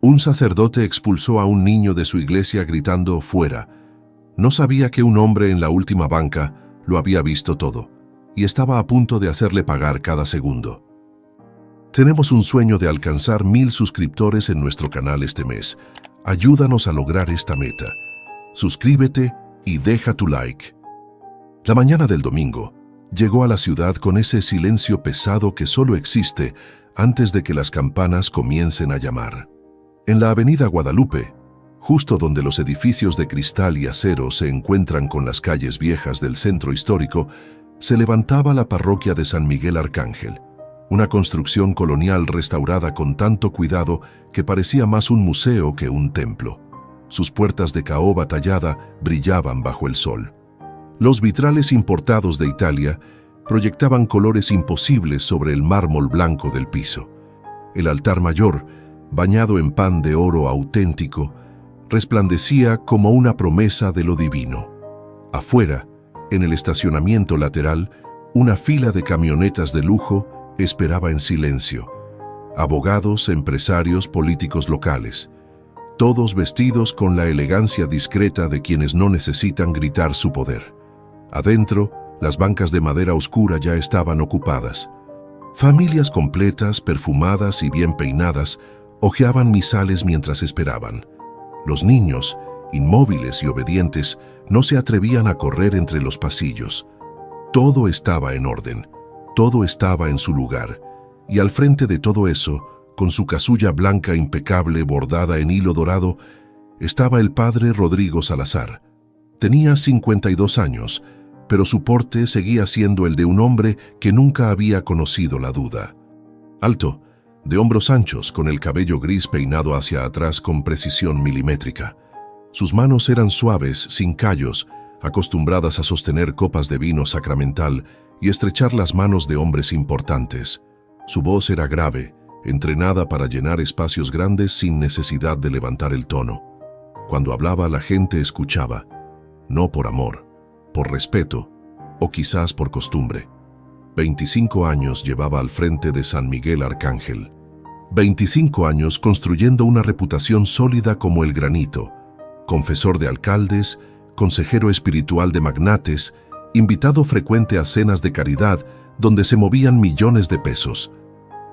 Un sacerdote expulsó a un niño de su iglesia gritando «fuera». No sabía que un hombre en la última banca lo había visto todo y estaba a punto de hacerle pagar cada segundo. Tenemos un sueño de alcanzar 1000 suscriptores en nuestro canal este mes. Ayúdanos a lograr esta meta. Suscríbete y deja tu like. La mañana del domingo llegó a la ciudad con ese silencio pesado que solo existe antes de que las campanas comiencen a llamar. En la avenida Guadalupe, justo donde los edificios de cristal y acero se encuentran con las calles viejas del centro histórico, se levantaba la parroquia de San Miguel Arcángel, una construcción colonial restaurada con tanto cuidado que parecía más un museo que un templo. Sus puertas de caoba tallada brillaban bajo el sol. Los vitrales importados de Italia proyectaban colores imposibles sobre el mármol blanco del piso. El altar mayor, bañado en pan de oro auténtico, resplandecía como una promesa de lo divino. Afuera, en el estacionamiento lateral, una fila de camionetas de lujo esperaba en silencio. Abogados, empresarios, políticos locales, todos vestidos con la elegancia discreta de quienes no necesitan gritar su poder. Adentro, las bancas de madera oscura ya estaban ocupadas. Familias completas, perfumadas y bien peinadas, hojeaban misales mientras esperaban. Los niños, inmóviles y obedientes, no se atrevían a correr entre los pasillos. Todo estaba en orden, todo estaba en su lugar, y al frente de todo eso, con su casulla blanca impecable bordada en hilo dorado, estaba el padre Rodrigo Salazar. Tenía 52 años, pero su porte seguía siendo el de un hombre que nunca había conocido la duda. Alto, de hombros anchos, con el cabello gris peinado hacia atrás con precisión milimétrica. Sus manos eran suaves, sin callos, acostumbradas a sostener copas de vino sacramental y estrechar las manos de hombres importantes. Su voz era grave, entrenada para llenar espacios grandes sin necesidad de levantar el tono. Cuando hablaba, la gente escuchaba, no por amor, por respeto o quizás por costumbre. 25 años llevaba al frente de San Miguel Arcángel. 25 años construyendo una reputación sólida como el granito, confesor de alcaldes, consejero espiritual de magnates, invitado frecuente a cenas de caridad donde se movían millones de pesos.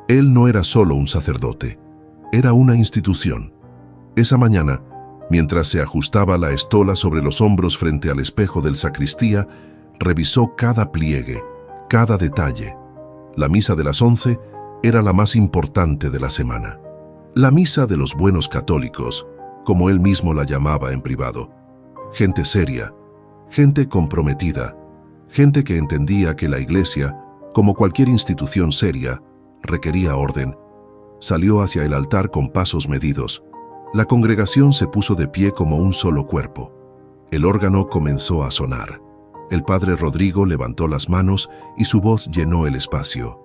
Él no era solo un sacerdote, era una institución. Esa mañana, mientras se ajustaba la estola sobre los hombros frente al espejo del sacristía, revisó cada pliegue, cada detalle. La misa de las 11 era la más importante de la semana. La misa de los buenos católicos, como él mismo la llamaba en privado. Gente seria, gente comprometida, gente que entendía que la iglesia, como cualquier institución seria, requería orden. Salió hacia el altar con pasos medidos. La congregación se puso de pie como un solo cuerpo. El órgano comenzó a sonar. El padre Rodrigo levantó las manos y su voz llenó el espacio.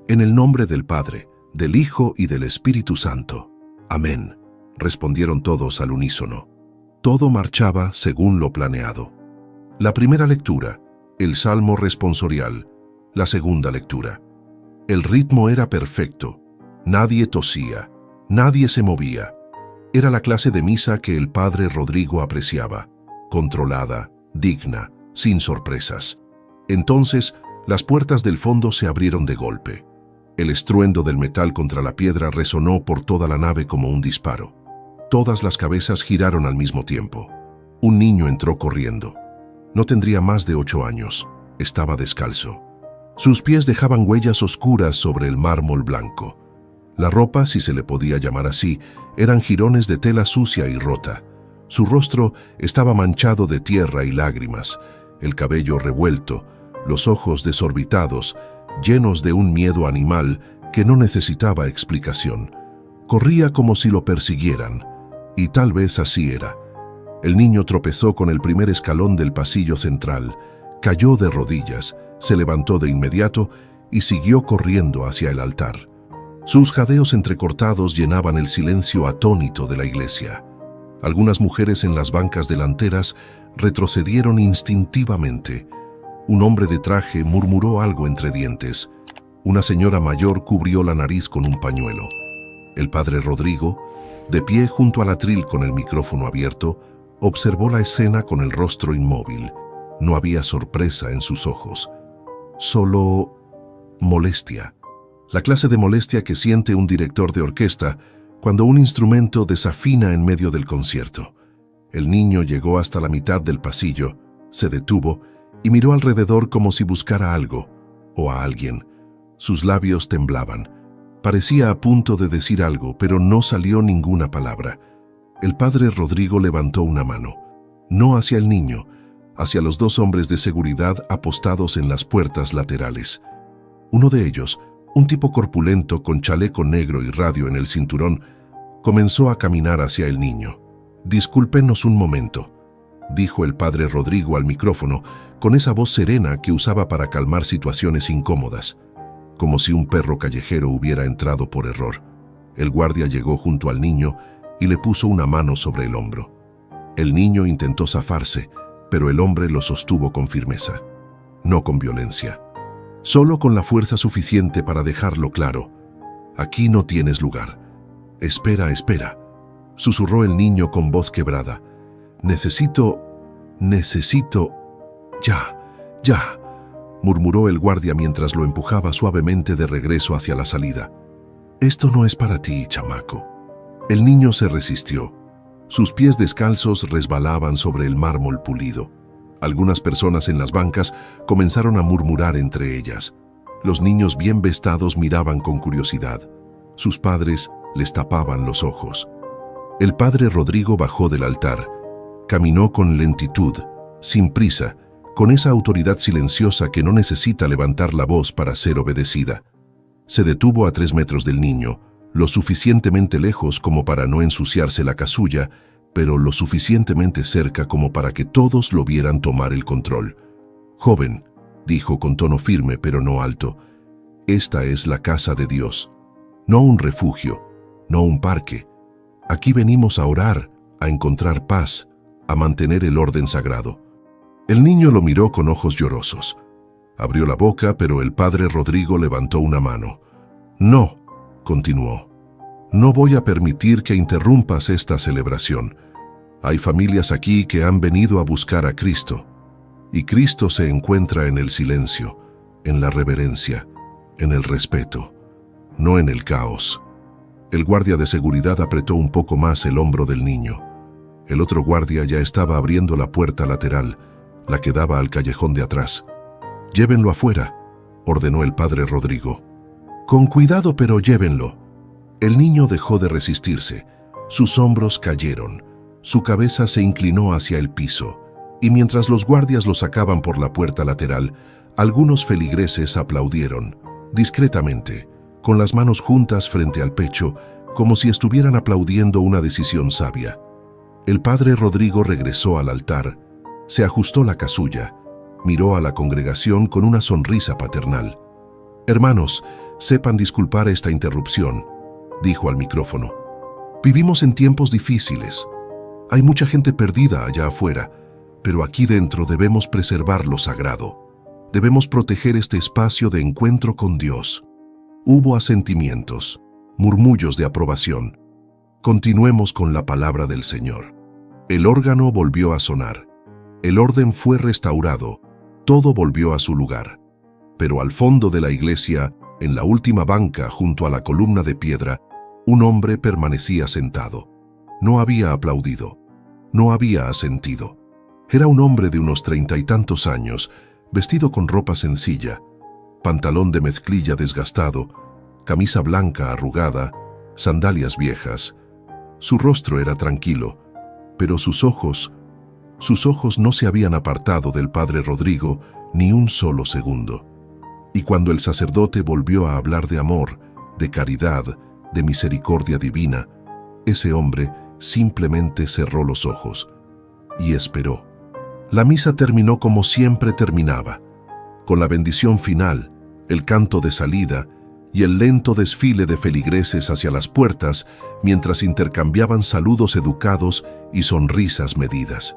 En el nombre del Padre, del Hijo y del Espíritu Santo. Amén, respondieron todos al unísono. Todo marchaba según lo planeado. La primera lectura, el Salmo responsorial. La segunda lectura. El ritmo era perfecto. Nadie tosía, nadie se movía. Era la clase de misa que el padre Rodrigo apreciaba, controlada, digna, sin sorpresas. Entonces, las puertas del fondo se abrieron de golpe. El estruendo del metal contra la piedra resonó por toda la nave como un disparo. Todas las cabezas giraron al mismo tiempo. Un niño entró corriendo. No tendría más de 8 años. Estaba descalzo. Sus pies dejaban huellas oscuras sobre el mármol blanco. La ropa, si se le podía llamar así, eran jirones de tela sucia y rota. Su rostro estaba manchado de tierra y lágrimas, el cabello revuelto, los ojos desorbitados, llenos de un miedo animal que no necesitaba explicación. Corría como si lo persiguieran, y tal vez así era. El niño tropezó con el primer escalón del pasillo central, cayó de rodillas, se levantó de inmediato y siguió corriendo hacia el altar. Sus jadeos entrecortados llenaban el silencio atónito de la iglesia. Algunas mujeres en las bancas delanteras retrocedieron instintivamente. Un hombre de traje murmuró algo entre dientes. Una señora mayor cubrió la nariz con un pañuelo. El padre Rodrigo, de pie junto al atril con el micrófono abierto, observó la escena con el rostro inmóvil. No había sorpresa en sus ojos, solo molestia. La clase de molestia que siente un director de orquesta cuando un instrumento desafina en medio del concierto. El niño llegó hasta la mitad del pasillo, se detuvo y miró alrededor como si buscara algo o a alguien. Sus labios temblaban. Parecía a punto de decir algo, pero no salió ninguna palabra. El padre Rodrigo levantó una mano, no hacia el niño, hacia los dos hombres de seguridad apostados en las puertas laterales. Uno de ellos, un tipo corpulento con chaleco negro y radio en el cinturón, comenzó a caminar hacia el niño. «Discúlpenos un momento», dijo el padre Rodrigo al micrófono, con esa voz serena que usaba para calmar situaciones incómodas, como si un perro callejero hubiera entrado por error. El guardia llegó junto al niño y le puso una mano sobre el hombro. El niño intentó zafarse, pero el hombre lo sostuvo con firmeza, no con violencia, solo con la fuerza suficiente para dejarlo claro. «Aquí no tienes lugar». «Espera, espera», susurró el niño con voz quebrada. Necesito... Ya», murmuró el guardia mientras lo empujaba suavemente de regreso hacia la salida. «Esto no es para ti, chamaco». El niño se resistió. Sus pies descalzos resbalaban sobre el mármol pulido. Algunas personas en las bancas comenzaron a murmurar entre ellas. Los niños bien vestados miraban con curiosidad. Sus padres les tapaban los ojos. El padre Rodrigo bajó del altar. Caminó con lentitud, sin prisa, con esa autoridad silenciosa que no necesita levantar la voz para ser obedecida. Se detuvo a 3 metros del niño, lo suficientemente lejos como para no ensuciarse la casulla, pero lo suficientemente cerca como para que todos lo vieran tomar el control. «Joven», dijo con tono firme pero no alto, «esta es la casa de Dios, no un refugio, no un parque. Aquí venimos a orar, a encontrar paz, a mantener el orden sagrado». El niño lo miró con ojos llorosos. Abrió la boca, pero el padre Rodrigo levantó una mano. «No», continuó, «no voy a permitir que interrumpas esta celebración. Hay familias aquí que han venido a buscar a Cristo, y Cristo se encuentra en el silencio, en la reverencia, en el respeto, no en el caos». El guardia de seguridad apretó un poco más el hombro del niño. El otro guardia ya estaba abriendo la puerta lateral, la que daba al callejón de atrás. «Llévenlo afuera», ordenó el padre Rodrigo. «Con cuidado, pero llévenlo». El niño dejó de resistirse. Sus hombros cayeron. Su cabeza se inclinó hacia el piso. Y mientras los guardias lo sacaban por la puerta lateral, algunos feligreses aplaudieron, discretamente, con las manos juntas frente al pecho, como si estuvieran aplaudiendo una decisión sabia. El padre Rodrigo regresó al altar, se ajustó la casulla, miró a la congregación con una sonrisa paternal. «Hermanos, sepan disculpar esta interrupción», dijo al micrófono. «Vivimos en tiempos difíciles. Hay mucha gente perdida allá afuera, pero aquí dentro debemos preservar lo sagrado. Debemos proteger este espacio de encuentro con Dios». Hubo asentimientos, murmullos de aprobación. Continuemos con la palabra del Señor. El órgano volvió a sonar. El orden fue restaurado. Todo volvió a su lugar. Pero al fondo de la iglesia, en la última banca junto a la columna de piedra, un hombre permanecía sentado. No había aplaudido. No había asentido. Era un hombre de unos 30 y tantos años, vestido con ropa sencilla, pantalón de mezclilla desgastado, camisa blanca arrugada, sandalias viejas. Su rostro era tranquilo, pero sus ojos no se habían apartado del padre Rodrigo ni un solo segundo. Y cuando el sacerdote volvió a hablar de amor, de caridad, de misericordia divina, ese hombre simplemente cerró los ojos y esperó. La misa terminó como siempre terminaba, con la bendición final, el canto de salida y el lento desfile de feligreses hacia las puertas mientras intercambiaban saludos educados y sonrisas medidas.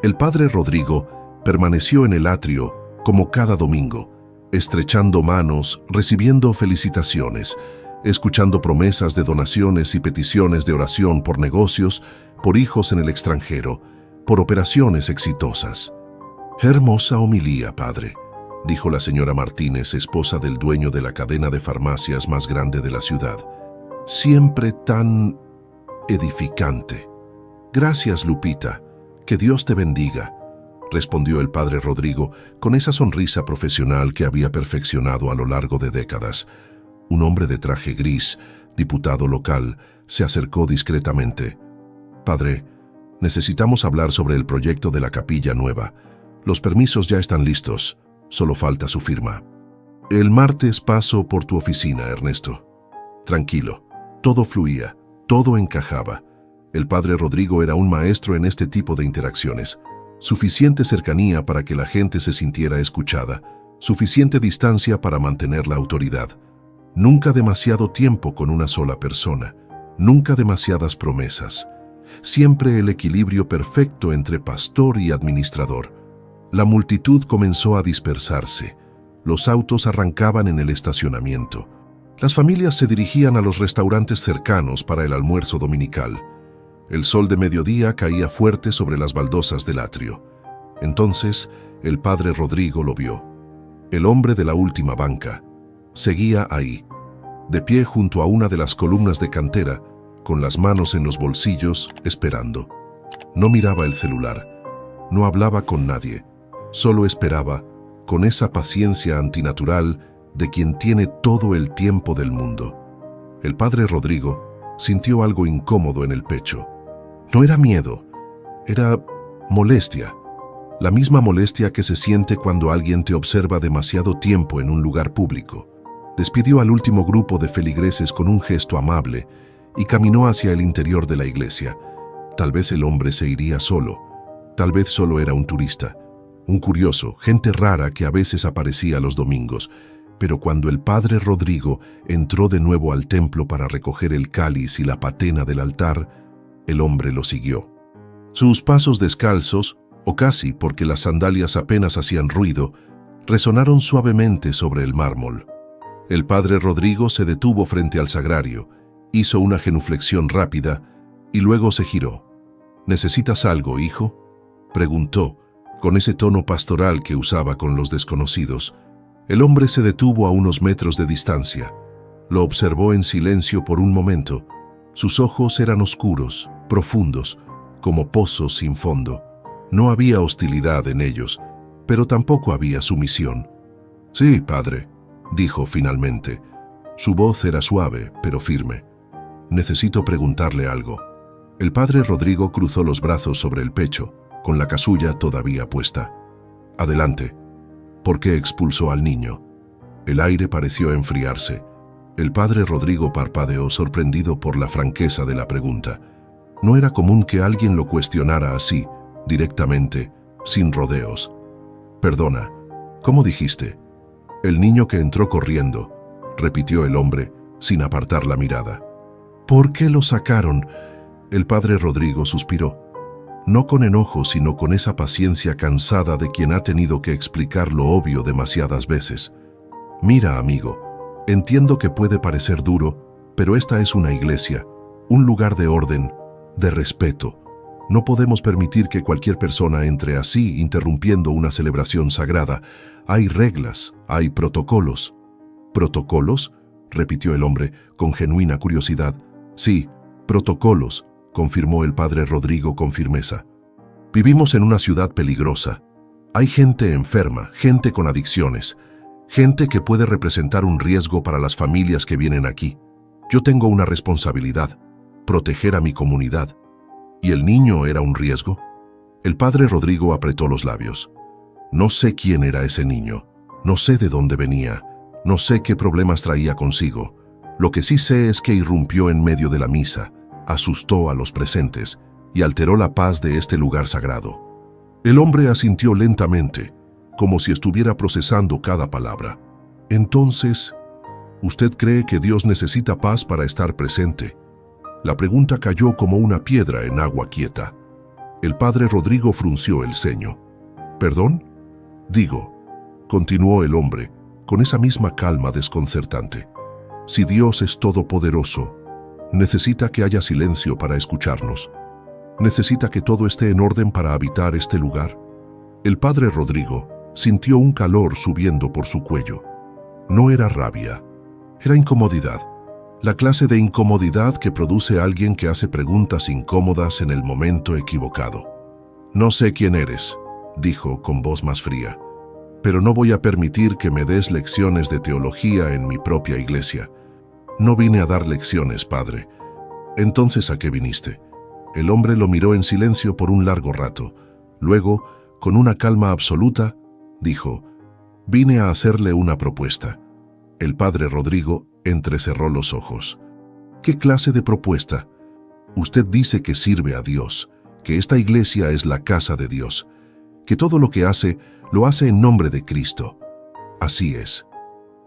El padre Rodrigo permaneció en el atrio como cada domingo, estrechando manos, recibiendo felicitaciones, escuchando promesas de donaciones y peticiones de oración por negocios, por hijos en el extranjero, por operaciones exitosas. «Hermosa homilía, padre», dijo la señora Martínez, esposa del dueño de la cadena de farmacias más grande de la ciudad. «Siempre tan edificante». «Gracias, Lupita. Que Dios te bendiga», respondió el padre Rodrigo con esa sonrisa profesional que había perfeccionado a lo largo de décadas. Un hombre de traje gris, diputado local, se acercó discretamente. «Padre, necesitamos hablar sobre el proyecto de la capilla nueva. Los permisos ya están listos, solo falta su firma». «El martes paso por tu oficina, Ernesto». Tranquilo, todo fluía, todo encajaba. El padre Rodrigo era un maestro en este tipo de interacciones. Suficiente cercanía para que la gente se sintiera escuchada, suficiente distancia para mantener la autoridad. Nunca demasiado tiempo con una sola persona, nunca demasiadas promesas. Siempre el equilibrio perfecto entre pastor y administrador. La multitud comenzó a dispersarse. Los autos arrancaban en el estacionamiento. Las familias se dirigían a los restaurantes cercanos para el almuerzo dominical. El sol de mediodía caía fuerte sobre las baldosas del atrio. Entonces, el padre Rodrigo lo vio. El hombre de la última banca. Seguía ahí, de pie junto a una de las columnas de cantera, con las manos en los bolsillos, esperando. No miraba el celular. No hablaba con nadie. Solo esperaba, con esa paciencia antinatural de quien tiene todo el tiempo del mundo. El padre Rodrigo sintió algo incómodo en el pecho. No era miedo, era molestia. La misma molestia que se siente cuando alguien te observa demasiado tiempo en un lugar público. Despidió al último grupo de feligreses con un gesto amable y caminó hacia el interior de la iglesia. Tal vez el hombre se iría solo. Tal vez solo era un turista, un curioso, gente rara que a veces aparecía los domingos. Pero cuando el padre Rodrigo entró de nuevo al templo para recoger el cáliz y la patena del altar, el hombre lo siguió. Sus pasos descalzos, o casi porque las sandalias apenas hacían ruido, resonaron suavemente sobre el mármol. El padre Rodrigo se detuvo frente al sagrario, hizo una genuflexión rápida y luego se giró. «¿Necesitas algo, hijo?», preguntó, con ese tono pastoral que usaba con los desconocidos. El hombre se detuvo a unos metros de distancia. Lo observó en silencio por un momento. Sus ojos eran oscuros, profundos, como pozos sin fondo. No había hostilidad en ellos, pero tampoco había sumisión. «Sí, padre», dijo finalmente. Su voz era suave, pero firme. «Necesito preguntarle algo». El padre Rodrigo cruzó los brazos sobre el pecho, con la casulla todavía puesta. «Adelante». «¿Por qué expulsó al niño?». El aire pareció enfriarse. El padre Rodrigo parpadeó, sorprendido por la franqueza de la pregunta. No era común que alguien lo cuestionara así, directamente, sin rodeos. «Perdona, ¿cómo dijiste?». «El niño que entró corriendo», repitió el hombre, sin apartar la mirada. «¿Por qué lo sacaron?». El padre Rodrigo suspiró. No con enojo, sino con esa paciencia cansada de quien ha tenido que explicar lo obvio demasiadas veces. «Mira, amigo, entiendo que puede parecer duro, pero esta es una iglesia, un lugar de orden, de respeto. No podemos permitir que cualquier persona entre así, interrumpiendo una celebración sagrada. Hay reglas, hay protocolos». «¿Protocolos?», repitió el hombre con genuina curiosidad. «Sí, protocolos», confirmó el padre Rodrigo con firmeza. «Vivimos en una ciudad peligrosa. Hay gente enferma, gente con adicciones, gente que puede representar un riesgo para las familias que vienen aquí. Yo tengo una responsabilidad, proteger a mi comunidad». ¿Y el niño era un riesgo? El padre Rodrigo apretó los labios. «No sé quién era ese niño, no sé de dónde venía, no sé qué problemas traía consigo. Lo que sí sé es que irrumpió en medio de la misa, asustó a los presentes y alteró la paz de este lugar sagrado». El hombre asintió lentamente, como si estuviera procesando cada palabra. «Entonces, ¿usted cree que Dios necesita paz para estar presente?». La pregunta cayó como una piedra en agua quieta. El padre Rodrigo frunció el ceño. «¿Perdón?». «Digo», continuó el hombre, con esa misma calma desconcertante, Si Dios es todopoderoso, necesita que haya silencio para escucharnos. Necesita que todo esté en orden para habitar este lugar. El padre Rodrigo sintió un calor subiendo por su cuello. No era rabia, era incomodidad. La clase de incomodidad que produce alguien que hace preguntas incómodas en el momento equivocado. «No sé quién eres», dijo con voz más fría, «pero no voy a permitir que me des lecciones de teología en mi propia iglesia. No vine a dar lecciones, padre». «Entonces, ¿a qué viniste?». El hombre lo miró en silencio por un largo rato. Luego, con una calma absoluta, dijo: «Vine a hacerle una propuesta». El padre Rodrigo entrecerró los ojos. «¿Qué clase de propuesta?». «Usted dice que sirve a Dios, que esta iglesia es la casa de Dios, que todo lo que hace, lo hace en nombre de Cristo». «Así es».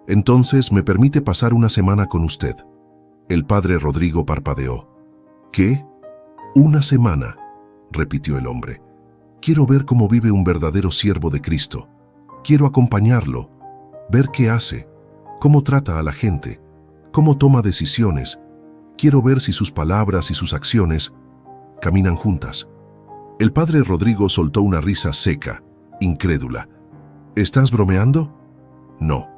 «Entonces, ¿me permite pasar una semana con usted?». El padre Rodrigo parpadeó. «¿Qué? Una semana», repitió el hombre. «Quiero ver cómo vive un verdadero siervo de Cristo. Quiero acompañarlo, ver qué hace, cómo trata a la gente, cómo toma decisiones. Quiero ver si sus palabras y sus acciones caminan juntas». El padre Rodrigo soltó una risa seca, incrédula. «¿Estás bromeando?». «No.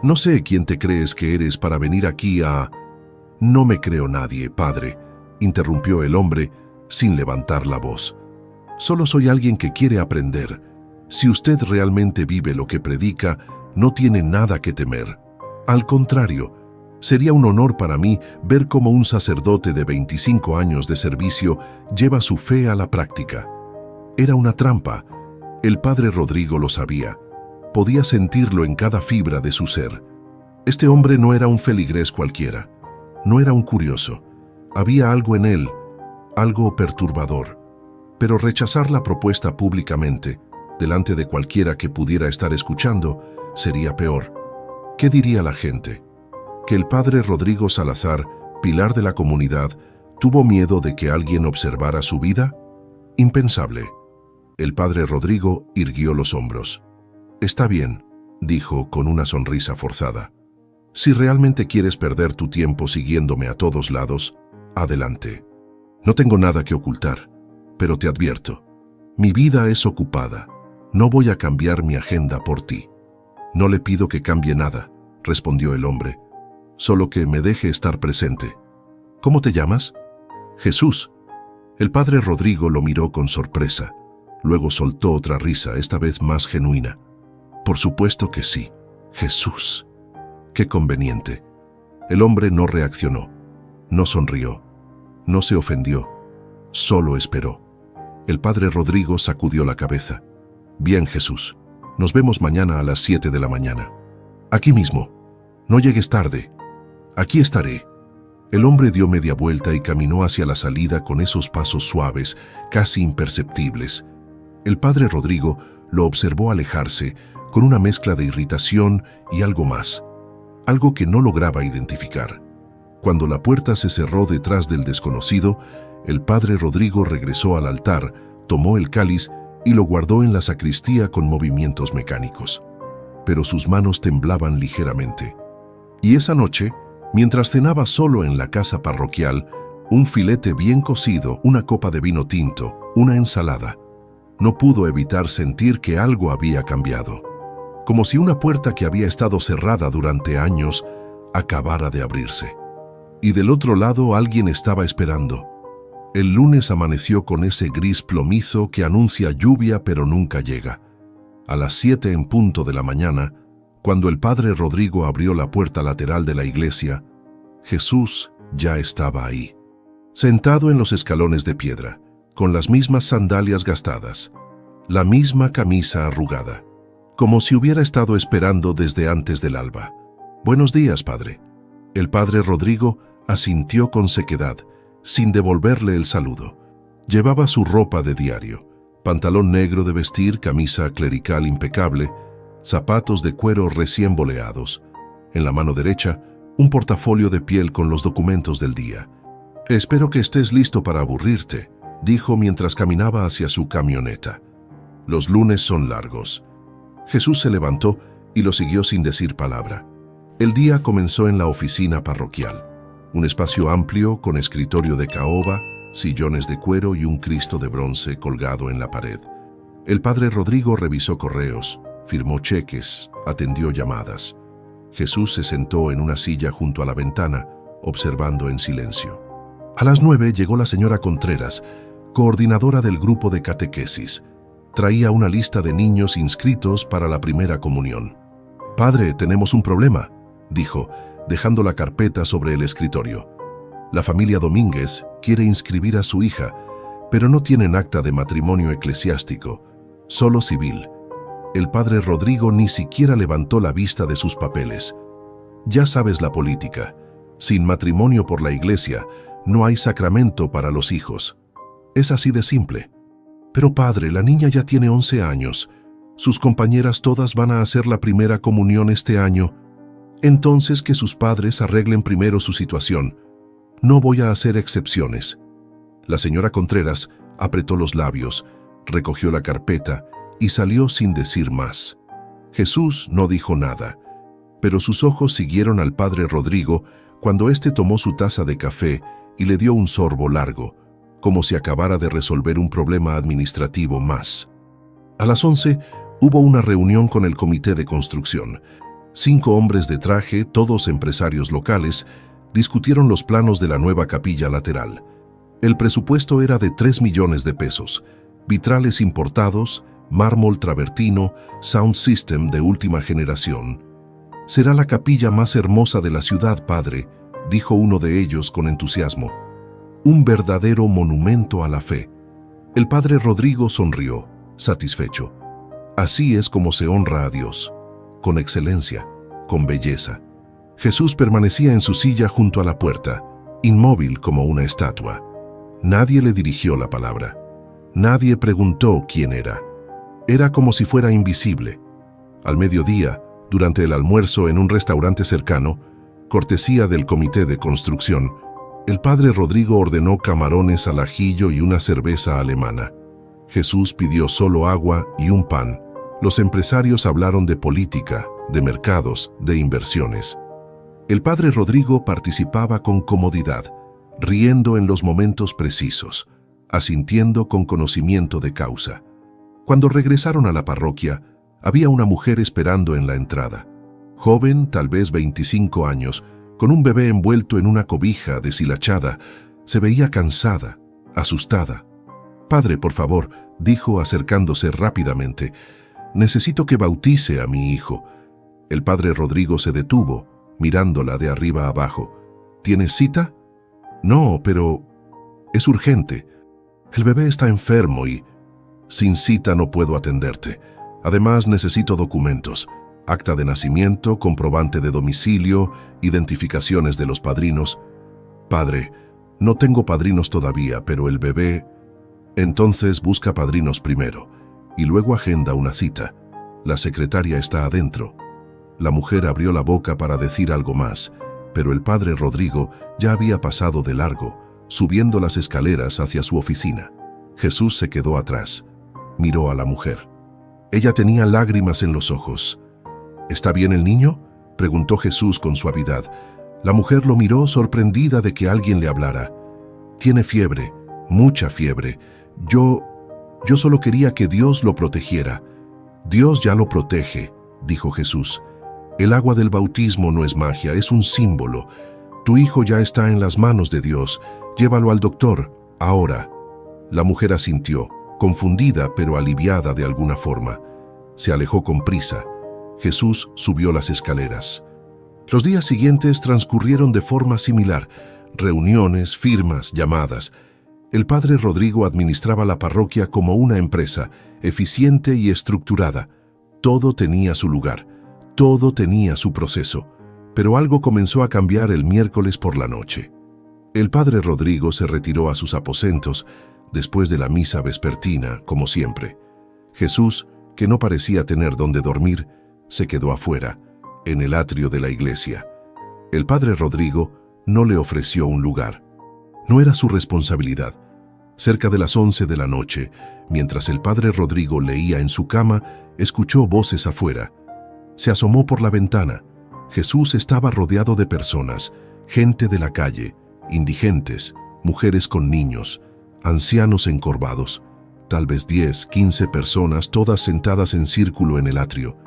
No sé quién te crees que eres para venir aquí a...». «No me creo nadie, padre», interrumpió el hombre sin levantar la voz. «Solo soy alguien que quiere aprender. Si usted realmente vive lo que predica, no tiene nada que temer. Al contrario, sería un honor para mí ver cómo un sacerdote de 25 años de servicio lleva su fe a la práctica». Era una trampa. El padre Rodrigo lo sabía. Podía sentirlo en cada fibra de su ser. Este hombre no era un feligrés cualquiera. No era un curioso. Había algo en él, algo perturbador. Pero rechazar la propuesta públicamente, delante de cualquiera que pudiera estar escuchando, sería peor. ¿Qué diría la gente? ¿Que el padre Rodrigo Salazar, pilar de la comunidad, tuvo miedo de que alguien observara su vida? Impensable. El padre Rodrigo irguió los hombros. «Está bien», dijo con una sonrisa forzada. «Si realmente quieres perder tu tiempo siguiéndome a todos lados, adelante. No tengo nada que ocultar, pero te advierto, mi vida es ocupada. No voy a cambiar mi agenda por ti». «No le pido que cambie nada», respondió el hombre, «solo que me deje estar presente». «¿Cómo te llamas?». «Jesús». El padre Rodrigo lo miró con sorpresa. Luego soltó otra risa, esta vez más genuina. «Por supuesto que sí, Jesús». «Qué conveniente». El hombre no reaccionó, no sonrió, no se ofendió, solo esperó. El padre Rodrigo sacudió la cabeza. «Bien, Jesús, nos vemos mañana a las 7 de la mañana. Aquí mismo. No llegues tarde. Aquí estaré». El hombre dio media vuelta y caminó hacia la salida con esos pasos suaves, casi imperceptibles. El padre Rodrigo lo observó alejarse con una mezcla de irritación y algo más, algo que no lograba identificar. Cuando la puerta se cerró detrás del desconocido, el padre Rodrigo regresó al altar, tomó el cáliz y lo guardó en la sacristía con movimientos mecánicos. Pero sus manos temblaban ligeramente. Y esa noche, mientras cenaba solo en la casa parroquial, un filete bien cocido, una copa de vino tinto, una ensalada, no pudo evitar sentir que algo había cambiado. Como si una puerta que había estado cerrada durante años acabara de abrirse. Y del otro lado alguien estaba esperando. El lunes amaneció con ese gris plomizo que anuncia lluvia pero nunca llega. A las 7 en punto de la mañana, cuando el padre Rodrigo abrió la puerta lateral de la iglesia, Jesús ya estaba ahí. Sentado en los escalones de piedra, con las mismas sandalias gastadas, la misma camisa arrugada, como si hubiera estado esperando desde antes del alba. «Buenos días, padre». El padre Rodrigo asintió con sequedad, sin devolverle el saludo. Llevaba su ropa de diario, pantalón negro de vestir, camisa clerical impecable, zapatos de cuero recién boleados. En la mano derecha, un portafolio de piel con los documentos del día. «Espero que estés listo para aburrirte», dijo mientras caminaba hacia su camioneta. «Los lunes son largos». Jesús se levantó y lo siguió sin decir palabra. El día comenzó en la oficina parroquial, un espacio amplio con escritorio de caoba, sillones de cuero y un Cristo de bronce colgado en la pared. El padre Rodrigo revisó correos, firmó cheques, atendió llamadas. Jesús se sentó en una silla junto a la ventana, observando en silencio. A las 9 llegó la señora Contreras, coordinadora del grupo de catequesis. Traía una lista de niños inscritos para la primera comunión. «Padre, tenemos un problema», dijo, dejando la carpeta sobre el escritorio. «La familia Domínguez quiere inscribir a su hija, pero no tienen acta de matrimonio eclesiástico, solo civil. El padre Rodrigo ni siquiera levantó la vista de sus papeles. Ya sabes la política. Sin matrimonio por la iglesia, no hay sacramento para los hijos. Es así de simple». «Pero padre, la niña ya tiene 11 años. Sus compañeras todas van a hacer la primera comunión este año. Entonces que sus padres arreglen primero su situación. No voy a hacer excepciones». La señora Contreras apretó los labios, recogió la carpeta y salió sin decir más. Jesús no dijo nada, pero sus ojos siguieron al padre Rodrigo cuando éste tomó su taza de café y le dio un sorbo largo, como si acabara de resolver un problema administrativo más. A las 11 hubo una reunión con el comité de construcción. 5 hombres de traje, todos empresarios locales, discutieron los planos de la nueva capilla lateral. El presupuesto era de 3 millones de pesos, vitrales importados, mármol travertino, sound system de última generación. «Será la capilla más hermosa de la ciudad, padre», dijo uno de ellos con entusiasmo. «Un verdadero monumento a la fe». El padre Rodrigo sonrió, satisfecho. Así es como se honra a Dios, con excelencia, con belleza. Jesús permanecía en su silla junto a la puerta, inmóvil como una estatua. Nadie le dirigió la palabra. Nadie preguntó quién era. Era como si fuera invisible. Al mediodía, durante el almuerzo en un restaurante cercano, cortesía del comité de construcción, el padre Rodrigo ordenó camarones al ajillo y una cerveza alemana. Jesús pidió solo agua y un pan. Los empresarios hablaron de política, de mercados, de inversiones. El padre Rodrigo participaba con comodidad, riendo en los momentos precisos, asintiendo con conocimiento de causa. Cuando regresaron a la parroquia, había una mujer esperando en la entrada. Joven, tal vez 25 años, con un bebé envuelto en una cobija deshilachada, se veía cansada, asustada. «Padre, por favor», dijo acercándose rápidamente, «necesito que bautice a mi hijo». El padre Rodrigo se detuvo, mirándola de arriba abajo. «¿Tienes cita?» «No, pero es urgente. El bebé está enfermo y sin cita no puedo atenderte. Además necesito documentos, acta de nacimiento, comprobante de domicilio, identificaciones de los padrinos». «Padre, no tengo padrinos todavía, pero el bebé...» «Entonces busca padrinos primero y luego agenda una cita. La secretaria está adentro». La mujer abrió la boca para decir algo más, pero el padre Rodrigo ya había pasado de largo, subiendo las escaleras hacia su oficina. Jesús se quedó atrás. Miró a la mujer. Ella tenía lágrimas en los ojos. «¿Está bien el niño?», preguntó Jesús con suavidad. La mujer lo miró sorprendida de que alguien le hablara. «Tiene fiebre, mucha fiebre. Yo solo quería que Dios lo protegiera». «Dios ya lo protege», dijo Jesús. «El agua del bautismo no es magia, es un símbolo. Tu hijo ya está en las manos de Dios. Llévalo al doctor, ahora». La mujer asintió, confundida pero aliviada de alguna forma. Se alejó con prisa. Jesús subió las escaleras. Los días siguientes transcurrieron de forma similar. Reuniones, firmas, llamadas. El padre Rodrigo administraba la parroquia como una empresa, eficiente y estructurada. Todo tenía su lugar, todo tenía su proceso. Pero algo comenzó a cambiar el miércoles por la noche. El padre Rodrigo se retiró a sus aposentos después de la misa vespertina, como siempre. Jesús, que no parecía tener dónde dormir, se quedó afuera, en el atrio de la iglesia. El padre Rodrigo no le ofreció un lugar. No era su responsabilidad. Cerca de las 11 de la noche, mientras el padre Rodrigo leía en su cama, escuchó voces afuera. Se asomó por la ventana. Jesús estaba rodeado de personas, gente de la calle, indigentes, mujeres con niños, ancianos encorvados, tal vez 10, 15 personas, todas sentadas en círculo en el atrio.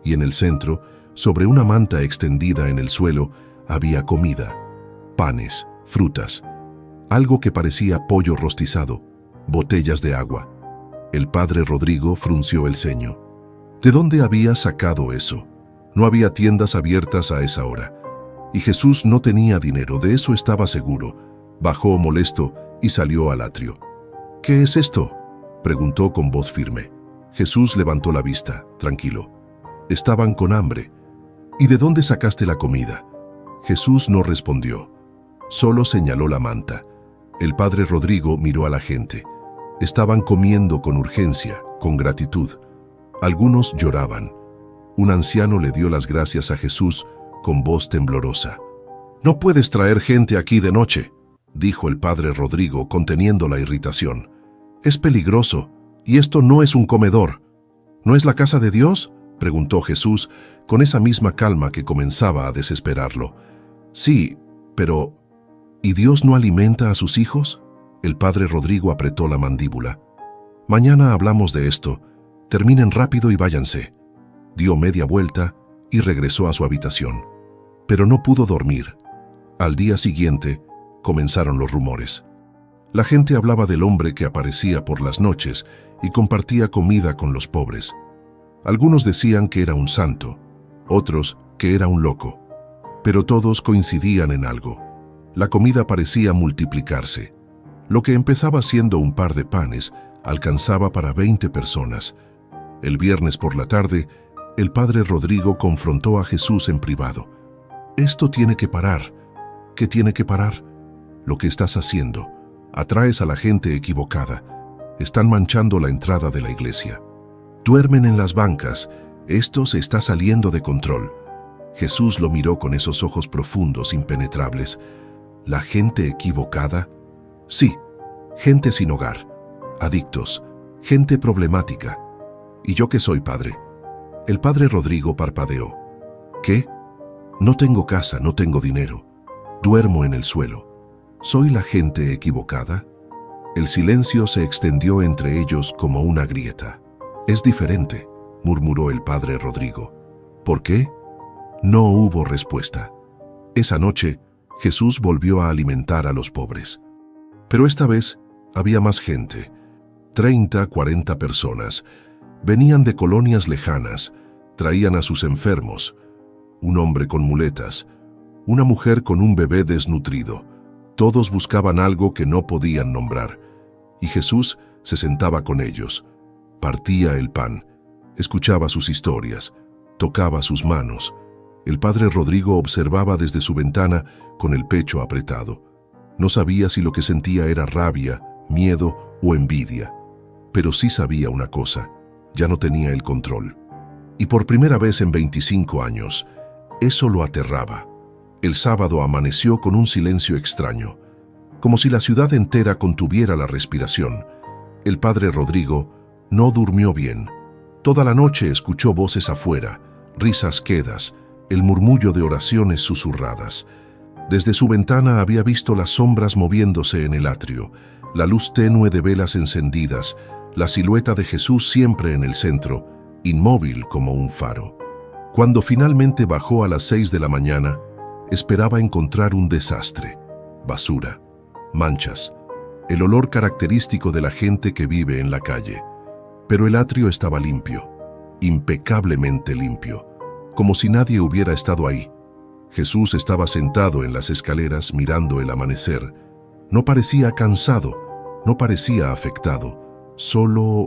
Y en el centro, sobre una manta extendida en el suelo, había comida, panes, frutas, algo que parecía pollo rostizado, botellas de agua. El padre Rodrigo frunció el ceño. ¿De dónde había sacado eso? No había tiendas abiertas a esa hora. Y Jesús no tenía dinero, de eso estaba seguro. Bajó molesto y salió al atrio. «¿Qué es esto?», preguntó con voz firme. Jesús levantó la vista, tranquilo. Estaban con hambre. «¿Y de dónde sacaste la comida?». Jesús no respondió. Solo señaló la manta. El padre Rodrigo miró a la gente. Estaban comiendo con urgencia, con gratitud. Algunos lloraban. Un anciano le dio las gracias a Jesús con voz temblorosa. «No puedes traer gente aquí de noche», dijo el padre Rodrigo conteniendo la irritación. «Es peligroso, y esto no es un comedor». «¿No es la casa de Dios?», preguntó Jesús con esa misma calma que comenzaba a desesperarlo. «Sí, pero ¿y Dios no alimenta a sus hijos?». El padre Rodrigo apretó la mandíbula. «Mañana hablamos de esto. Terminen rápido y váyanse». Dio media vuelta y regresó a su habitación. Pero no pudo dormir. Al día siguiente, comenzaron los rumores. La gente hablaba del hombre que aparecía por las noches y compartía comida con los pobres. Algunos decían que era un santo, otros que era un loco. Pero todos coincidían en algo. La comida parecía multiplicarse. Lo que empezaba siendo un par de panes alcanzaba para 20 personas. El viernes por la tarde, el padre Rodrigo confrontó a Jesús en privado. «Esto tiene que parar». «¿Qué tiene que parar?». «Lo que estás haciendo. Atraes a la gente equivocada. Están manchando la entrada de la iglesia. Duermen en las bancas. Esto se está saliendo de control». Jesús lo miró con esos ojos profundos, impenetrables. «¿La gente equivocada?». «Sí, gente sin hogar, adictos, gente problemática. ¿Y yo qué soy, padre?». El padre Rodrigo parpadeó. «¿Qué? No tengo casa, no tengo dinero. Duermo en el suelo. ¿Soy la gente equivocada?». El silencio se extendió entre ellos como una grieta. «Es diferente», murmuró el padre Rodrigo. «¿Por qué?». No hubo respuesta. Esa noche, Jesús volvió a alimentar a los pobres. Pero esta vez había más gente. 30, 40 personas. Venían de colonias lejanas, traían a sus enfermos, un hombre con muletas, una mujer con un bebé desnutrido. Todos buscaban algo que no podían nombrar. Y Jesús se sentaba con ellos, partía el pan, escuchaba sus historias, tocaba sus manos. El padre Rodrigo observaba desde su ventana con el pecho apretado. No sabía si lo que sentía era rabia, miedo o envidia. Pero sí sabía una cosa: ya no tenía el control. Y por primera vez en 25 años, eso lo aterraba. El sábado amaneció con un silencio extraño, como si la ciudad entera contuviera la respiración. El padre Rodrigo no durmió bien. Toda la noche escuchó voces afuera, risas quedas, el murmullo de oraciones susurradas. Desde su ventana había visto las sombras moviéndose en el atrio, la luz tenue de velas encendidas, la silueta de Jesús siempre en el centro, inmóvil como un faro. Cuando finalmente bajó a las 6 de la mañana, esperaba encontrar un desastre: basura, manchas, el olor característico de la gente que vive en la calle. Pero el atrio estaba limpio, impecablemente limpio, como si nadie hubiera estado ahí. Jesús estaba sentado en las escaleras mirando el amanecer. No parecía cansado, no parecía afectado, solo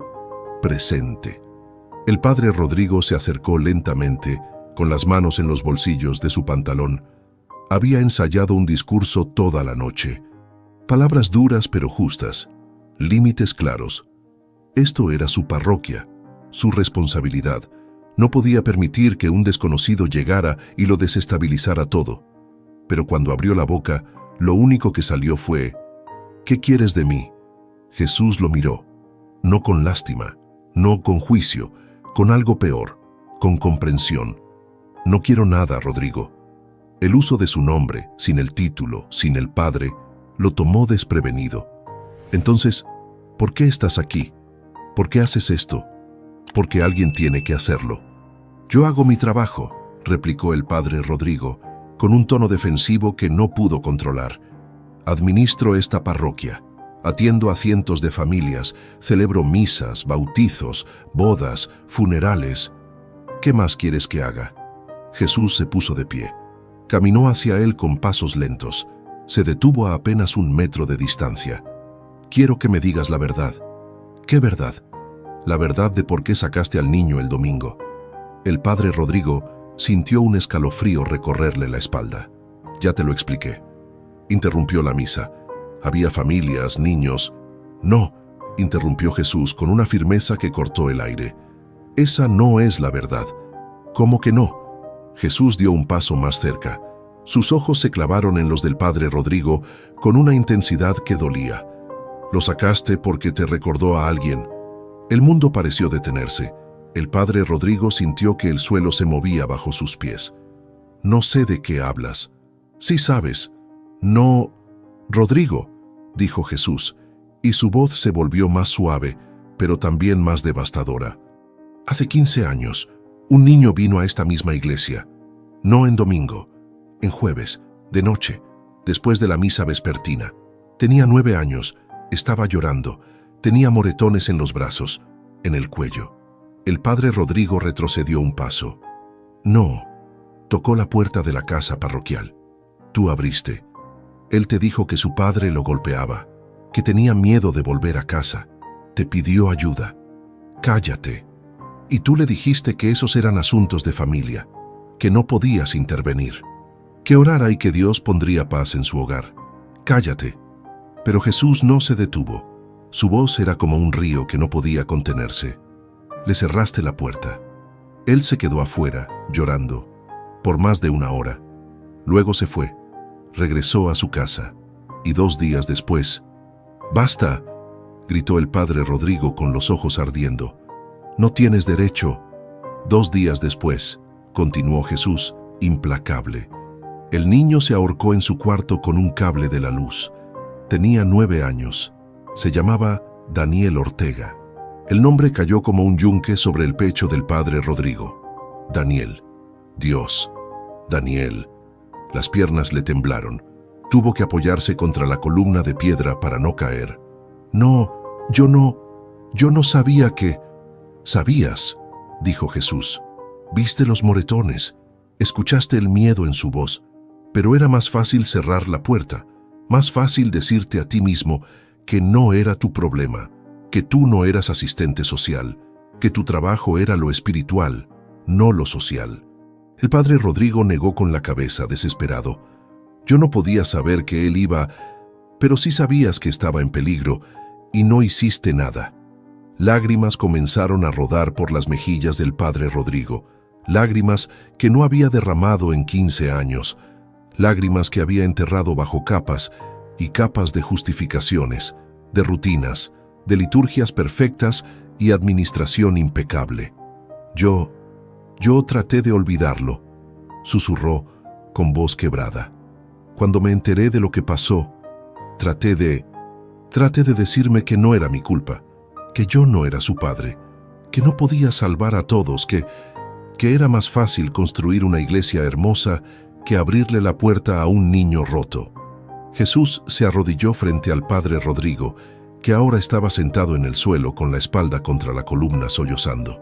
presente. El padre Rodrigo se acercó lentamente, con las manos en los bolsillos de su pantalón. Había ensayado un discurso toda la noche. Palabras duras pero justas, límites claros. Esto era su parroquia, su responsabilidad. No podía permitir que un desconocido llegara y lo desestabilizara todo. Pero cuando abrió la boca, lo único que salió fue: «¿Qué quieres de mí?». Jesús lo miró, no con lástima, no con juicio, con algo peor, con comprensión. No quiero nada, Rodrigo. El uso de su nombre, sin el título, sin el padre, lo tomó desprevenido. Entonces, ¿por qué estás aquí? ¿Por qué haces esto? Porque alguien tiene que hacerlo. Yo hago mi trabajo, replicó el padre Rodrigo, con un tono defensivo que no pudo controlar. Administro esta parroquia, atiendo a cientos de familias, celebro misas, bautizos, bodas, funerales. ¿Qué más quieres que haga? Jesús se puso de pie. Caminó hacia él con pasos lentos. Se detuvo a apenas 1 metro de distancia. Quiero que me digas la verdad. ¿Qué verdad? La verdad de por qué sacaste al niño el domingo. El padre Rodrigo sintió un escalofrío recorrerle la espalda. Ya te lo expliqué. Interrumpió la misa. Había familias, niños. No, interrumpió Jesús con una firmeza que cortó el aire. Esa no es la verdad. ¿Cómo que no? Jesús dio un paso más cerca. Sus ojos se clavaron en los del padre Rodrigo con una intensidad que dolía. Lo sacaste porque te recordó a alguien. El mundo pareció detenerse. El padre Rodrigo sintió que el suelo se movía bajo sus pies. No sé de qué hablas. Sí sabes. No... Rodrigo, dijo Jesús, y su voz se volvió más suave, pero también más devastadora. Hace 15 años, un niño vino a esta misma iglesia. No en domingo, en jueves, de noche, después de la misa vespertina. Tenía 9 años, estaba llorando, tenía moretones en los brazos, en el cuello. El padre Rodrigo retrocedió un paso. No, tocó la puerta de la casa parroquial. Tú abriste. Él te dijo que su padre lo golpeaba, que tenía miedo de volver a casa. Te pidió ayuda. Cállate. Y tú le dijiste que esos eran asuntos de familia, que no podías intervenir, que orara y que Dios pondría paz en su hogar. Cállate. Pero Jesús no se detuvo. Su voz era como un río que no podía contenerse. Le cerraste la puerta. Él se quedó afuera, llorando, por más de 1 hora. Luego se fue. Regresó a su casa. Y 2 días después... ¡Basta!, gritó el padre Rodrigo con los ojos ardiendo. No tienes derecho. 2 días después, continuó Jesús, implacable. El niño se ahorcó en su cuarto con un cable de la luz. Tenía 9 años. Se llamaba Daniel Ortega. El nombre cayó como un yunque sobre el pecho del padre Rodrigo. Daniel. Dios. Daniel. Las piernas le temblaron. Tuvo que apoyarse contra la columna de piedra para no caer. No, yo no sabía que... Sabías, dijo Jesús. Viste los moretones, escuchaste el miedo en su voz, pero era más fácil cerrar la puerta, más fácil decirte a ti mismo que no era tu problema, que tú no eras asistente social, que tu trabajo era lo espiritual, no lo social. El padre Rodrigo negó con la cabeza, desesperado. Yo no podía saber que él iba, pero sí sabías que estaba en peligro, y no hiciste nada. Lágrimas comenzaron a rodar por las mejillas del padre Rodrigo, lágrimas que no había derramado en 15 años, lágrimas que había enterrado bajo capas y capas de justificaciones, de rutinas, de liturgias perfectas y administración impecable. Yo traté de olvidarlo, susurró con voz quebrada. Cuando me enteré de lo que pasó, traté de decirme que no era mi culpa, que yo no era su padre, que no podía salvar a todos, que era más fácil construir una iglesia hermosa que abrirle la puerta a un niño roto. Jesús se arrodilló frente al padre Rodrigo, que ahora estaba sentado en el suelo con la espalda contra la columna sollozando.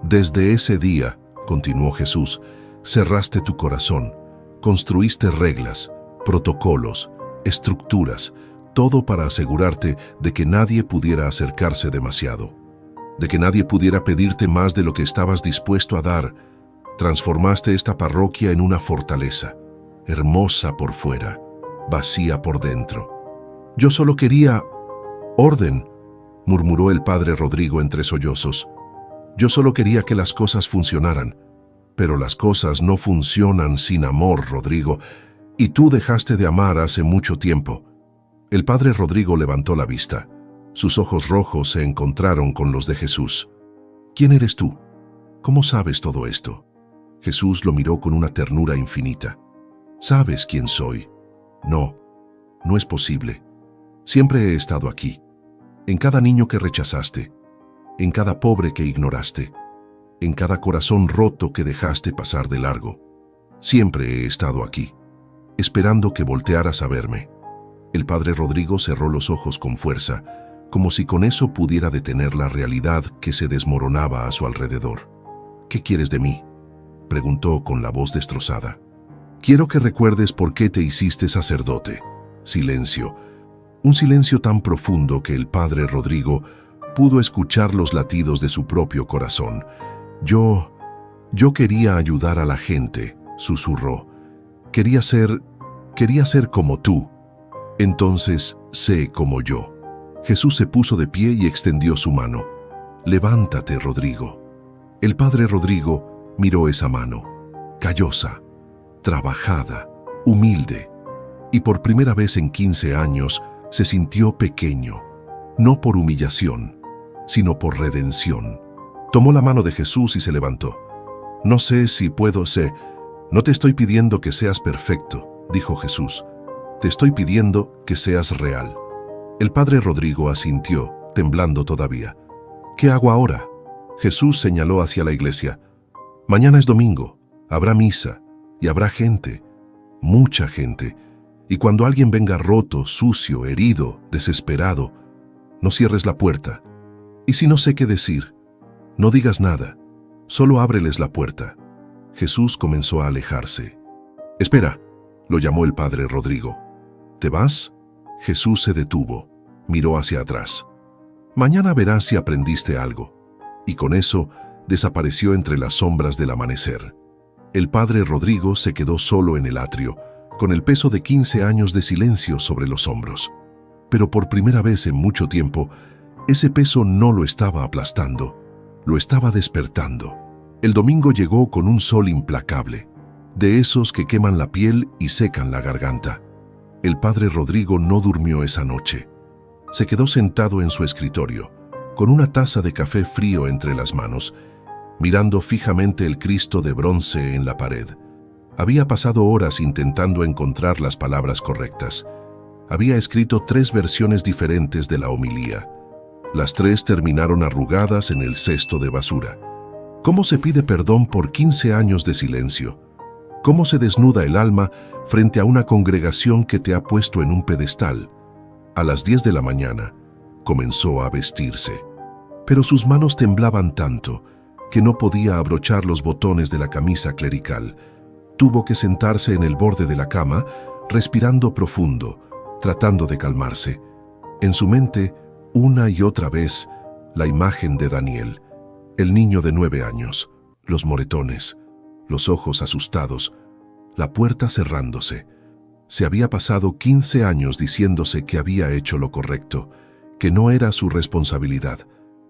Desde ese día, continuó Jesús, cerraste tu corazón, construiste reglas, protocolos, estructuras, todo para asegurarte de que nadie pudiera acercarse demasiado, de que nadie pudiera pedirte más de lo que estabas dispuesto a dar. Transformaste esta parroquia en una fortaleza, hermosa por fuera, vacía por dentro. Yo solo quería orden, murmuró el padre Rodrigo entre sollozos. Yo solo quería que las cosas funcionaran, pero las cosas no funcionan sin amor, Rodrigo, y tú dejaste de amar hace mucho tiempo. El padre Rodrigo levantó la vista. Sus ojos rojos se encontraron con los de Jesús. ¿Quién eres tú? ¿Cómo sabes todo esto? Jesús lo miró con una ternura infinita. ¿Sabes quién soy? No, no es posible. Siempre he estado aquí, en cada niño que rechazaste, en cada pobre que ignoraste, en cada corazón roto que dejaste pasar de largo. Siempre he estado aquí, esperando que voltearas a verme. El padre Rodrigo cerró los ojos con fuerza, como si con eso pudiera detener la realidad que se desmoronaba a su alrededor. ¿Qué quieres de mí?, preguntó con la voz destrozada. Quiero que recuerdes por qué te hiciste sacerdote. Silencio. Un silencio tan profundo que el padre Rodrigo pudo escuchar los latidos de su propio corazón. Yo quería ayudar a la gente, susurró. Quería ser como tú. Entonces, sé como yo. Jesús se puso de pie y extendió su mano. Levántate, Rodrigo. El padre Rodrigo miró esa mano, callosa, trabajada, humilde, y por primera vez en 15 años se sintió pequeño, no por humillación, sino por redención. Tomó la mano de Jesús y se levantó. No sé si puedo ser. No te estoy pidiendo que seas perfecto, dijo Jesús. Te estoy pidiendo que seas real. El padre Rodrigo asintió, temblando todavía. ¿Qué hago ahora? Jesús señaló hacia la iglesia. Mañana es domingo, habrá misa y habrá gente, mucha gente. Y cuando alguien venga roto, sucio, herido, desesperado, no cierres la puerta. Y si no sé qué decir, no digas nada, solo ábreles la puerta. Jesús comenzó a alejarse. Espera, lo llamó el padre Rodrigo. ¿Te vas? Jesús se detuvo, miró hacia atrás. Mañana verás si aprendiste algo. Y con eso desapareció entre las sombras del amanecer. El padre Rodrigo se quedó solo en el atrio, con el peso de 15 años de silencio sobre los hombros. Pero por primera vez en mucho tiempo, ese peso no lo estaba aplastando, lo estaba despertando. El domingo llegó con un sol implacable, de esos que queman la piel y secan la garganta. El padre Rodrigo no durmió esa noche. Se quedó sentado en su escritorio, con una taza de café frío entre las manos, mirando fijamente el Cristo de bronce en la pared. Había pasado horas intentando encontrar las palabras correctas. Había escrito 3 versiones diferentes de la homilía. Las 3 terminaron arrugadas en el cesto de basura. ¿Cómo se pide perdón por 15 años de silencio? ¿Cómo se desnuda el alma frente a una congregación que te ha puesto en un pedestal? A las 10 de la mañana comenzó a vestirse, pero sus manos temblaban tanto que no podía abrochar los botones de la camisa clerical. Tuvo que sentarse en el borde de la cama, respirando profundo, tratando de calmarse. En su mente, una y otra vez, la imagen de Daniel, el niño de 9 años, los moretones, los ojos asustados, la puerta cerrándose. Se había pasado 15 años diciéndose que había hecho lo correcto, que no era su responsabilidad,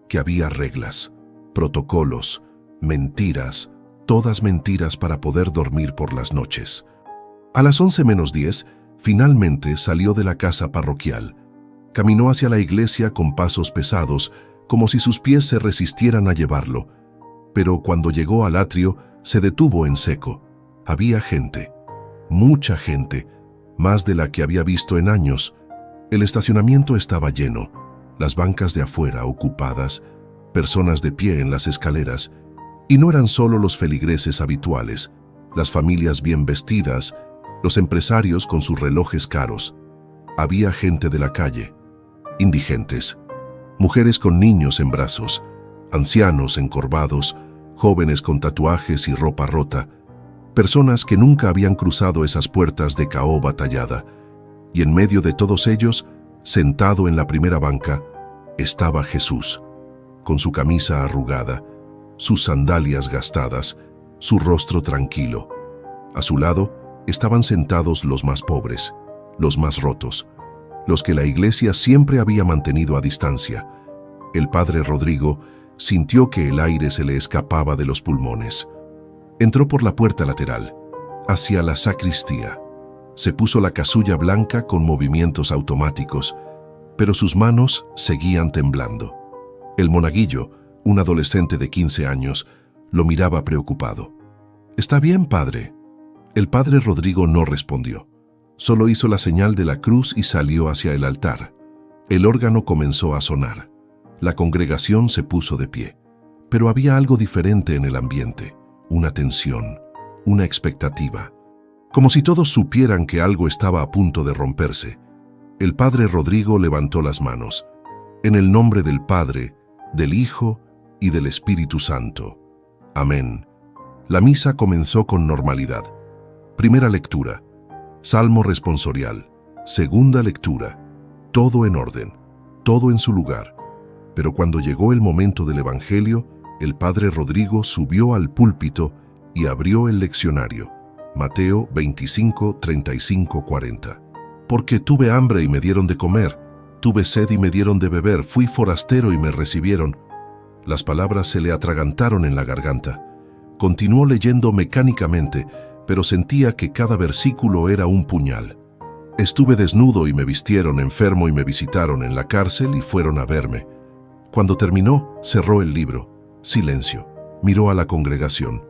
que había reglas, protocolos, mentiras, todas mentiras para poder dormir por las noches. A las 11:10, finalmente salió de la casa parroquial. Caminó hacia la iglesia con pasos pesados, como si sus pies se resistieran a llevarlo. Pero cuando llegó al atrio, se detuvo en seco. Había gente, mucha gente, más de la que había visto en años. El estacionamiento estaba lleno, las bancas de afuera ocupadas, personas de pie en las escaleras, y no eran solo los feligreses habituales, las familias bien vestidas, los empresarios con sus relojes caros. Había gente de la calle, indigentes, mujeres con niños en brazos, ancianos encorvados, jóvenes con tatuajes y ropa rota, personas que nunca habían cruzado esas puertas de caoba tallada, y en medio de todos ellos, sentado en la primera banca, estaba Jesús, con su camisa arrugada, sus sandalias gastadas, su rostro tranquilo. A su lado estaban sentados los más pobres, los más rotos, los que la iglesia siempre había mantenido a distancia. El padre Rodrigo sintió que el aire se le escapaba de los pulmones. Entró por la puerta lateral, hacia la sacristía. Se puso la casulla blanca con movimientos automáticos, pero sus manos seguían temblando. El monaguillo, un adolescente de 15 años, lo miraba preocupado. «Está bien, padre». El padre Rodrigo no respondió. Solo hizo la señal de la cruz y salió hacia el altar. El órgano comenzó a sonar. La congregación se puso de pie. Pero había algo diferente en el ambiente, una tensión, una expectativa. Como si todos supieran que algo estaba a punto de romperse. El padre Rodrigo levantó las manos. En el nombre del Padre, del Hijo y del Espíritu Santo. Amén. La misa comenzó con normalidad. Primera lectura. Salmo responsorial. Segunda lectura. Todo en orden, todo en su lugar. Pero cuando llegó el momento del Evangelio, el padre Rodrigo subió al púlpito y abrió el leccionario. Mateo 25, 35, 40. Porque tuve hambre y me dieron de comer, tuve sed y me dieron de beber, fui forastero y me recibieron. Las palabras se le atragantaron en la garganta. Continuó leyendo mecánicamente, pero sentía que cada versículo era un puñal. Estuve desnudo y me vistieron, enfermo y me visitaron, en la cárcel y fueron a verme. Cuando terminó, cerró el libro. Silencio. Miró a la congregación.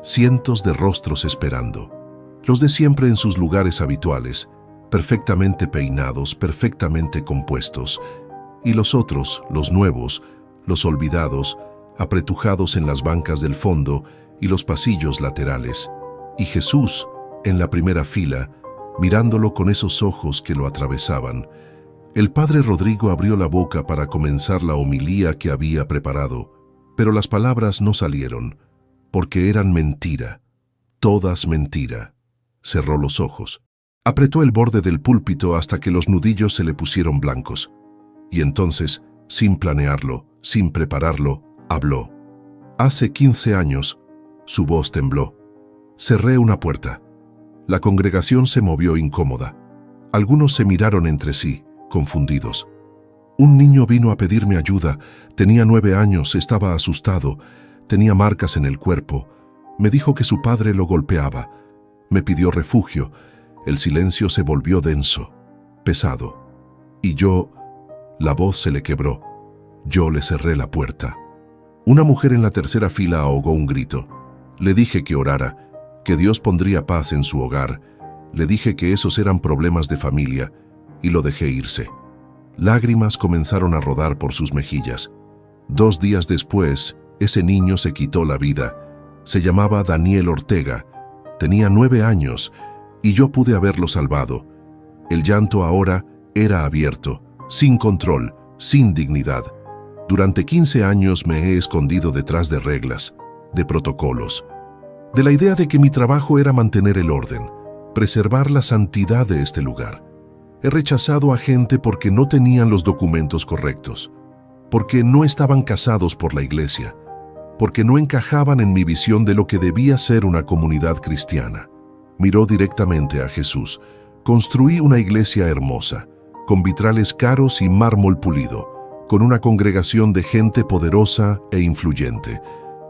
Cientos de rostros esperando. Los de siempre en sus lugares habituales, perfectamente peinados, perfectamente compuestos. Y los otros, los nuevos, los olvidados, apretujados en las bancas del fondo y los pasillos laterales. Y Jesús, en la primera fila, mirándolo con esos ojos que lo atravesaban. El padre Rodrigo abrió la boca para comenzar la homilía que había preparado, pero las palabras no salieron, porque eran mentira, todas mentira. Cerró los ojos. Apretó el borde del púlpito hasta que los nudillos se le pusieron blancos. Y entonces, sin planearlo, sin prepararlo, habló. Hace 15 años, su voz tembló. Cerré una puerta. La congregación se movió incómoda. Algunos se miraron entre sí, confundidos. Un niño vino a pedirme ayuda. Tenía 9 años, estaba asustado, tenía marcas en el cuerpo. Me dijo que su padre lo golpeaba. Me pidió refugio. El silencio se volvió denso, pesado. Y la voz se le quebró. Yo le cerré la puerta. Una mujer en la tercera fila ahogó un grito. Le dije que orara, que Dios pondría paz en su hogar. Le dije que esos eran problemas de familia y lo dejé irse. Lágrimas comenzaron a rodar por sus mejillas. 2 días después, ese niño se quitó la vida. Se llamaba Daniel Ortega. Tenía 9 años y yo pude haberlo salvado. El llanto ahora era abierto, sin control, sin dignidad. Durante 15 años me he escondido detrás de reglas, de protocolos, de la idea de que mi trabajo era mantener el orden, preservar la santidad de este lugar. He rechazado a gente porque no tenían los documentos correctos, porque no estaban casados por la iglesia, porque no encajaban en mi visión de lo que debía ser una comunidad cristiana. Miró directamente a Jesús. Construí una iglesia hermosa, con vitrales caros y mármol pulido, con una congregación de gente poderosa e influyente,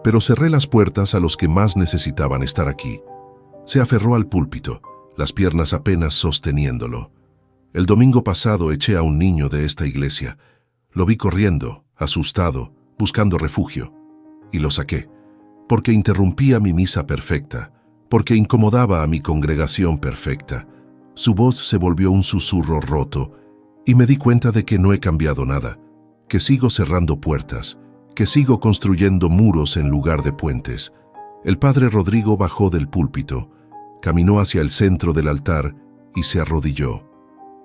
pero cerré las puertas a los que más necesitaban estar aquí. Se aferró al púlpito, las piernas apenas sosteniéndolo. El domingo pasado eché a un niño de esta iglesia. Lo vi corriendo, asustado, buscando refugio. Y lo saqué, porque interrumpía mi misa perfecta, porque incomodaba a mi congregación perfecta. Su voz se volvió un susurro roto, y me di cuenta de que no he cambiado nada, que sigo cerrando puertas, que sigo construyendo muros en lugar de puentes. El padre Rodrigo bajó del púlpito, caminó hacia el centro del altar y se arrodilló.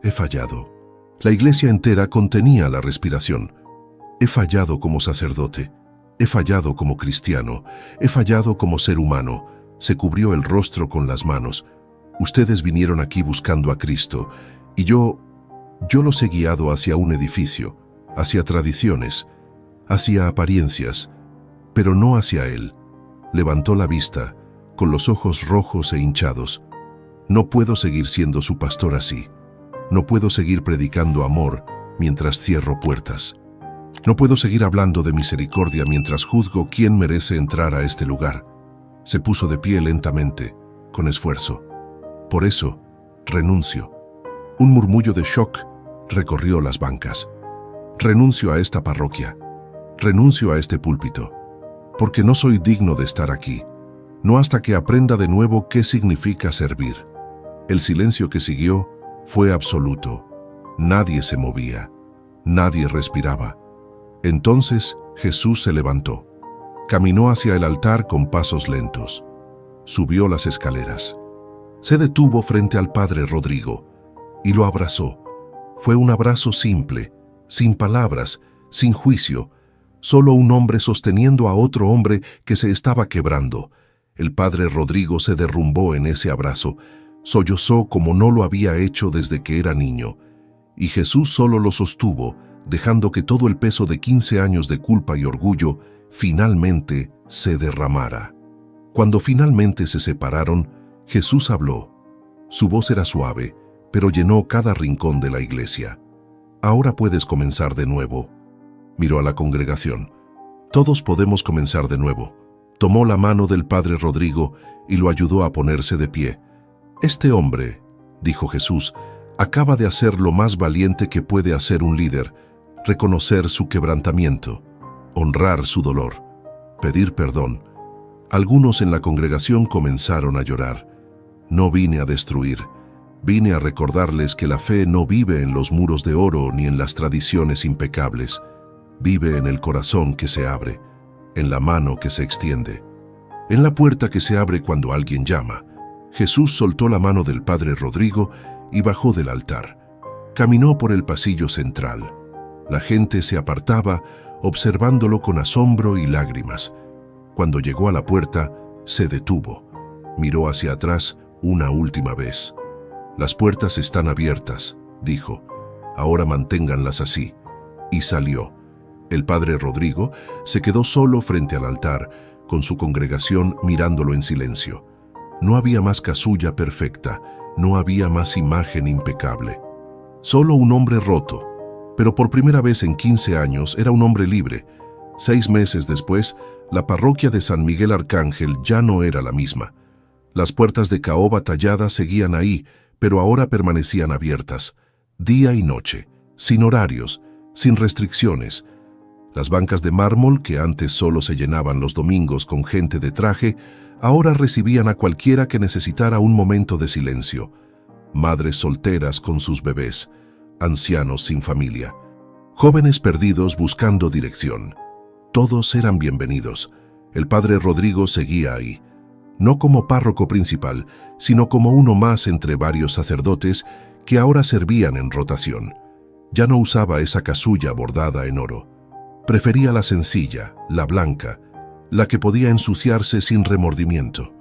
He fallado. La iglesia entera contenía la respiración. He fallado como sacerdote. He fallado como cristiano. He fallado como ser humano. Se cubrió el rostro con las manos. Ustedes vinieron aquí buscando a Cristo y yo los he guiado hacia un edificio, hacia tradiciones, hacia apariencias, pero no hacia Él. Levantó la vista, con los ojos rojos e hinchados. No puedo seguir siendo su pastor así. No puedo seguir predicando amor mientras cierro puertas. No puedo seguir hablando de misericordia mientras juzgo quién merece entrar a este lugar. Se puso de pie lentamente, con esfuerzo. Por eso, renuncio. Un murmullo de shock recorrió las bancas. Renuncio a esta parroquia. Renuncio a este púlpito. Porque no soy digno de estar aquí. no hasta que aprenda de nuevo qué significa servir. El silencio que siguió fue absoluto. Nadie se movía, nadie respiraba. Entonces Jesús se levantó. Caminó hacia el altar con pasos lentos. Subió las escaleras. Se detuvo frente al padre Rodrigo y lo abrazó. Fue un abrazo simple, sin palabras, sin juicio, solo un hombre sosteniendo a otro hombre que se estaba quebrando. El padre Rodrigo se derrumbó en ese abrazo, sollozó como no lo había hecho desde que era niño, y Jesús solo lo sostuvo, dejando que todo el peso de 15 años de culpa y orgullo finalmente se derramara. Cuando finalmente se separaron, Jesús habló. Su voz era suave, pero llenó cada rincón de la iglesia. Ahora puedes comenzar de nuevo. Miró a la congregación. Todos podemos comenzar de nuevo. Tomó la mano del padre Rodrigo y lo ayudó a ponerse de pie. Este hombre, dijo Jesús, acaba de hacer lo más valiente que puede hacer un líder, reconocer su quebrantamiento, honrar su dolor, pedir perdón. Algunos en la congregación comenzaron a llorar. No vine a destruir, vine a recordarles que la fe no vive en los muros de oro ni en las tradiciones impecables. Vive en el corazón que se abre, en la mano que se extiende, en la puerta que se abre cuando alguien llama. Jesús soltó la mano del padre Rodrigo y bajó del altar. Caminó por el pasillo central. La gente se apartaba, observándolo con asombro y lágrimas. Cuando llegó a la puerta, se detuvo. Miró hacia atrás una última vez. Las puertas están abiertas, dijo. Ahora manténganlas así. Y salió. El padre Rodrigo se quedó solo frente al altar, con su congregación mirándolo en silencio. No había más casulla perfecta, no había más imagen impecable. Solo un hombre roto, pero por primera vez en 15 años era un hombre libre. 6 meses después, la parroquia de San Miguel Arcángel ya no era la misma. Las puertas de caoba tallada seguían ahí, pero ahora permanecían abiertas, día y noche, sin horarios, sin restricciones. Las bancas de mármol, que antes solo se llenaban los domingos con gente de traje, ahora recibían a cualquiera que necesitara un momento de silencio. Madres solteras con sus bebés, ancianos sin familia, jóvenes perdidos buscando dirección. Todos eran bienvenidos. El padre Rodrigo seguía ahí, no como párroco principal, sino como uno más entre varios sacerdotes que ahora servían en rotación. Ya no usaba esa casulla bordada en oro. Prefería la sencilla, la blanca, la que podía ensuciarse sin remordimiento.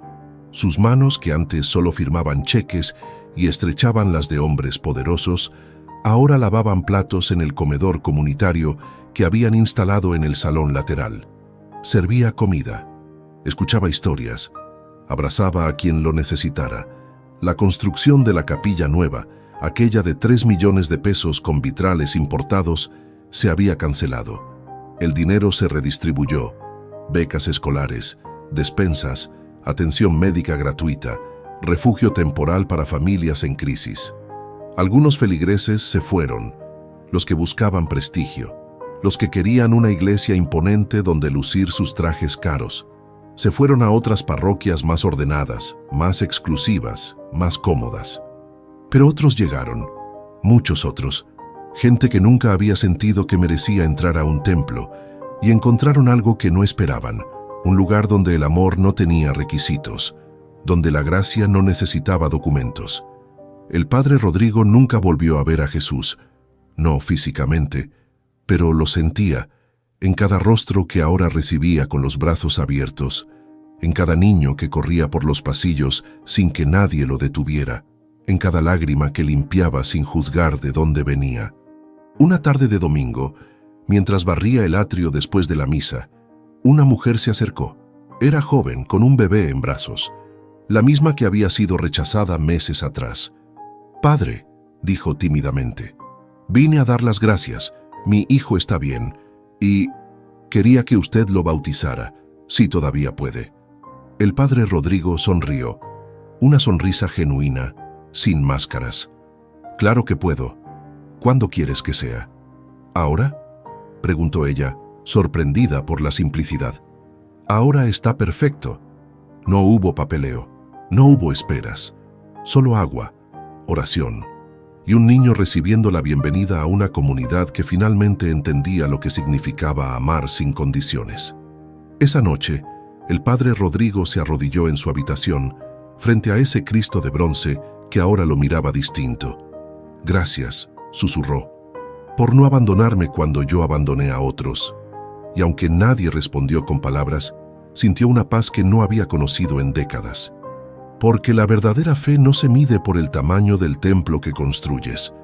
Sus manos, que antes solo firmaban cheques y estrechaban las de hombres poderosos, ahora lavaban platos en el comedor comunitario que habían instalado en el salón lateral. Servía comida, escuchaba historias, abrazaba a quien lo necesitara. La construcción de la capilla nueva, aquella de 3 millones de pesos con vitrales importados, se había cancelado. El dinero se redistribuyó. Becas escolares, despensas, atención médica gratuita, refugio temporal para familias en crisis. Algunos feligreses se fueron, los que buscaban prestigio, los que querían una iglesia imponente donde lucir sus trajes caros. Se fueron a otras parroquias más ordenadas, más exclusivas, más cómodas. Pero otros llegaron, muchos otros, gente que nunca había sentido que merecía entrar a un templo, y encontraron algo que no esperaban, un lugar donde el amor no tenía requisitos, donde la gracia no necesitaba documentos. El padre Rodrigo nunca volvió a ver a Jesús, no físicamente, pero lo sentía, en cada rostro que ahora recibía con los brazos abiertos, en cada niño que corría por los pasillos sin que nadie lo detuviera, en cada lágrima que limpiaba sin juzgar de dónde venía. Una tarde de domingo, mientras barría el atrio después de la misa, una mujer se acercó. Era joven, con un bebé en brazos, la misma que había sido rechazada meses atrás. «Padre», dijo tímidamente, «vine a dar las gracias. Mi hijo está bien y quería que usted lo bautizara, si todavía puede». El padre Rodrigo sonrió, una sonrisa genuina, sin máscaras. «Claro que puedo. ¿Cuándo quieres que sea?» «¿Ahora?», preguntó ella, sorprendida por la simplicidad. «Ahora está perfecto». No hubo papeleo, no hubo esperas, solo agua, oración y un niño recibiendo la bienvenida a una comunidad que finalmente entendía lo que significaba amar sin condiciones. Esa noche, el padre Rodrigo se arrodilló en su habitación frente a ese Cristo de bronce que ahora lo miraba distinto. «Gracias», susurró, «por no abandonarme cuando yo abandoné a otros». Y aunque nadie respondió con palabras, sintió una paz que no había conocido en décadas. Porque la verdadera fe no se mide por el tamaño del templo que construyes,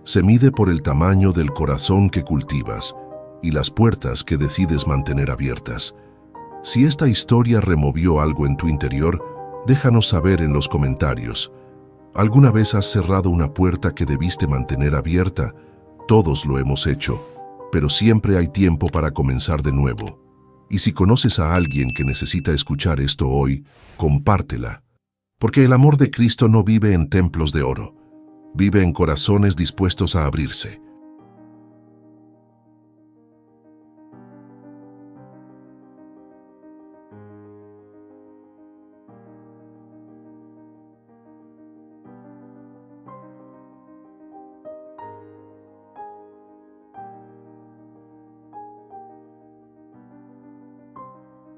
se mide por el tamaño del corazón que cultivas y las puertas que decides mantener abiertas. Si esta historia removió algo en tu interior, déjanos saber en los comentarios. ¿Alguna vez has cerrado una puerta que debiste mantener abierta? Todos lo hemos hecho, pero siempre hay tiempo para comenzar de nuevo. Y si conoces a alguien que necesita escuchar esto hoy, compártela. Porque el amor de Cristo no vive en templos de oro, vive en corazones dispuestos a abrirse.